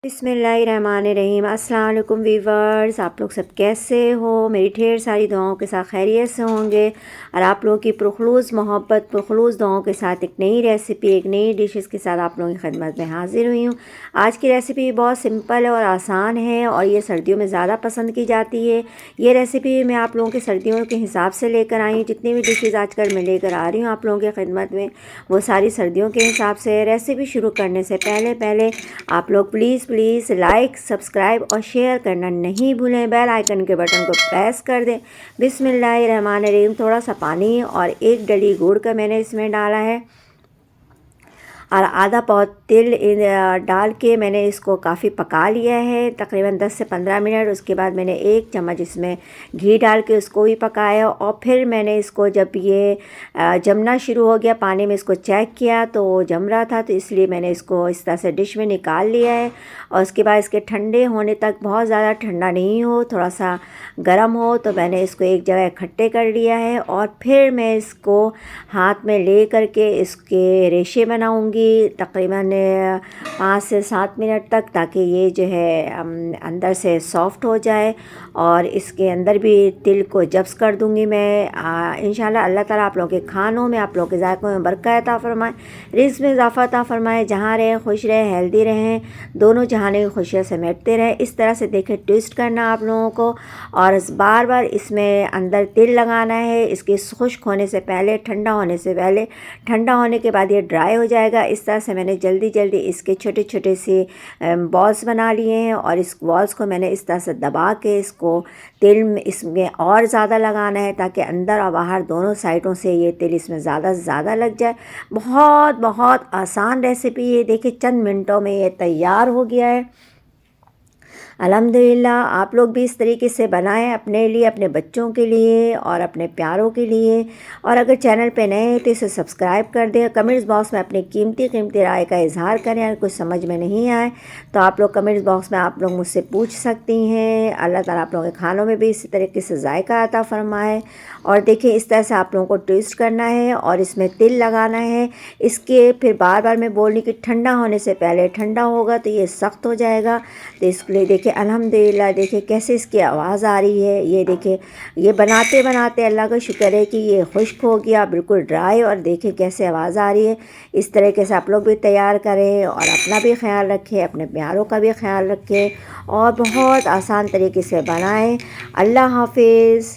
बिस्मिल्लाहिर्रहमानिर्रहीम। अस्सलाम वालेकुम वीवर्स, आप लोग सब कैसे हो? मेरी ढेर सारी दुआओं के साथ खैरियत से होंगे और आप लोगों की पुरखलूस मोहब्बत पुरखलूस दुआओं के साथ एक नई रेसिपी एक नई डिशेस के साथ आप लोगों की खिदमत में हाजिर हुई हूँ। आज की रेसिपी बहुत सिंपल और आसान है और ये सर्दियों में ज़्यादा पसंद की जाती है। ये रेसिपी मैं आप लोगों के सर्दियों के हिसाब से लेकर आई हूँ। जितनी भी डिशेज़ आजकल मैं लेकर आ रही हूँ आप लोगों की खिदमत में, वो सारी सर्दियों के हिसाब से। रेसिपी शुरू करने से पहले आप लोग प्लीज़ लाइक सब्सक्राइब और शेयर करना नहीं भूलें। बेल आइकन के बटन को प्रेस कर दें। बिस्मिल्लाहिर्रहमानिर्रहीम। थोड़ा सा पानी और एक डली गुड़ का मैंने इसमें डाला है और आधा पाव तिल डाल के मैंने इसको काफ़ी पका लिया है, तकरीबन 10 से 15 मिनट। उसके बाद मैंने 1 चम्मच इसमें घी डाल के उसको भी पकाया और फिर मैंने इसको जब ये जमना शुरू हो गया, पानी में इसको चेक किया तो जम रहा था, तो इसलिए मैंने इसको इस तरह से डिश में निकाल लिया है। और उसके बाद इसके ठंडे होने तक, बहुत ज़्यादा ठंडा नहीं हो, थोड़ा सा गर्म हो, तो मैंने इसको एक जगह इकट्ठे कर लिया है और फिर मैं इसको हाथ में ले करके इसके रेशे बनाऊंगी तकरीबन 5 से 7 मिनट तक, ताकि ये जो है अंदर से सॉफ़्ट हो जाए और इसके अंदर भी तिल को जब्स कर दूंगी मैं। इंशाल्लाह अल्लाह ताला आप लोगों के खानों में, आप लोगों के ज़ायक़ों में बरकत अता फ़रमाए, रिज़्क़ में इज़ाफ़ा अता फ़रमाए, जहाँ रहें खुश रहें, हेल्दी रहें, दोनों जहाने की खुशियाँ समेटते रहें। इस तरह से देखें, ट्विस्ट करना आप लोगों को और बार बार इसमें अंदर तिल लगाना है। इसके खुश्क होने से पहले, ठंडा होने से पहले, ठंडा होने के बाद ये ड्राई हो जाएगा। इस तरह से मैंने जल्दी जल्दी इसके छोटे छोटे से बॉल्स बना लिए हैं और इस बॉल्स को मैंने इस तरह से दबा के इसको तिल में इसमें और ज़्यादा लगाना है, ताकि अंदर और बाहर दोनों साइडों से ये तिल इसमें ज़्यादा से ज़्यादा लग जाए। बहुत बहुत आसान रेसिपी है। देखिए, चंद मिनटों में ये तैयार हो गया है। अल्हम्दुलिल्लाह आप लोग भी इस तरीके से बनाएं अपने लिए, अपने बच्चों के लिए और अपने प्यारों के लिए। और अगर चैनल पे नए हैं तो इसे सब्सक्राइब कर दें। कमेंट्स बॉक्स में अपनी कीमती राय का इजहार करें। अगर कुछ समझ में नहीं आए तो आप लोग कमेंट्स बॉक्स में आप लोग मुझसे पूछ सकती हैं। अल्लाह ताला आप लोगों के खानों में भी इसी तरीके से जायका अता फ़रमाए। और देखिए, इस तरह से आप लोगों को ट्विस्ट करना है और इसमें तिल लगाना है। इसके फिर बार बार मैं बोल रही कि ठंडा होने से पहले, ठंडा होगा तो ये सख्त हो जाएगा। तो इसके लिए देखिए, अल्हम्दुलिल्लाह देखिए कैसे इसकी आवाज़ आ रही है। ये देखिए, ये बनाते बनाते अल्लाह का शुक्र है कि ये खुश्क हो गया, बिल्कुल ड्राई। और देखिए कैसे आवाज़ आ रही है। इस तरीके से आप लोग भी तैयार करें और अपना भी ख्याल रखें, अपने प्यारों का भी ख्याल रखें और बहुत आसान तरीके से बनाएं। अल्लाह हाफिज़।